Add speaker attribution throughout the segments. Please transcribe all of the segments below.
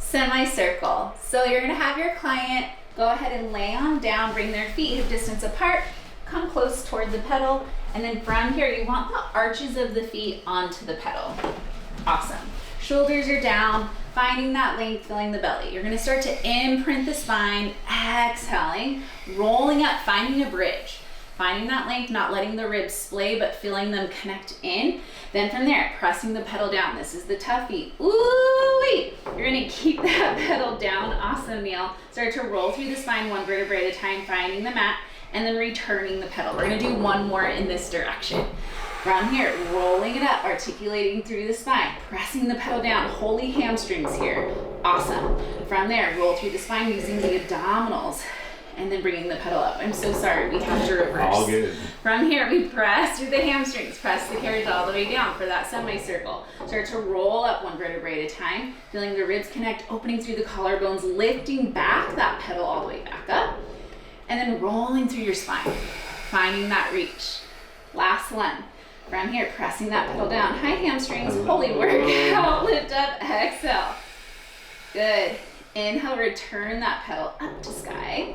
Speaker 1: Semicircle. So you're gonna have your client go ahead and lay on down, bring their feet hip distance apart, come close toward the pedal, and then from here you want the arches of the feet onto the pedal. Awesome. Shoulders are down, finding that length, filling the belly. You're gonna start to imprint the spine, exhaling, rolling up, finding a bridge. Finding that length, not letting the ribs splay, but feeling them connect in. Then from there, pressing the pedal down. This is the tough feet. Ooh-wee! You're gonna keep that pedal down. Awesome, Neil. Start to roll through the spine one vertebrae at a time, finding the mat, and then returning the pedal. We're gonna do one more in this direction. From here, rolling it up, articulating through the spine, pressing the pedal down, holy hamstrings here. Awesome. From there, roll through the spine using the abdominals, and then bringing the pedal up. I'm so sorry, we have to reverse.
Speaker 2: All good.
Speaker 1: From here, we press through the hamstrings, press the carriage all the way down for that semicircle. Start to roll up one vertebrae at a time, feeling the ribs connect, opening through the collarbones, lifting back that pedal all the way back up, and then rolling through your spine, finding that reach. Last one. From here, pressing that pedal down. Hi hamstrings, holy workout. Lift up, exhale. Good. Inhale, return that pedal up to sky.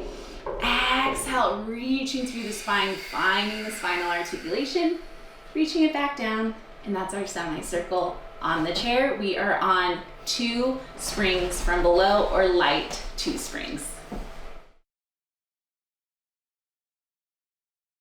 Speaker 1: Exhale, reaching through the spine, finding the spinal articulation, reaching it back down, and that's our semicircle on the chair. We are on 2 springs from below, or light 2 springs.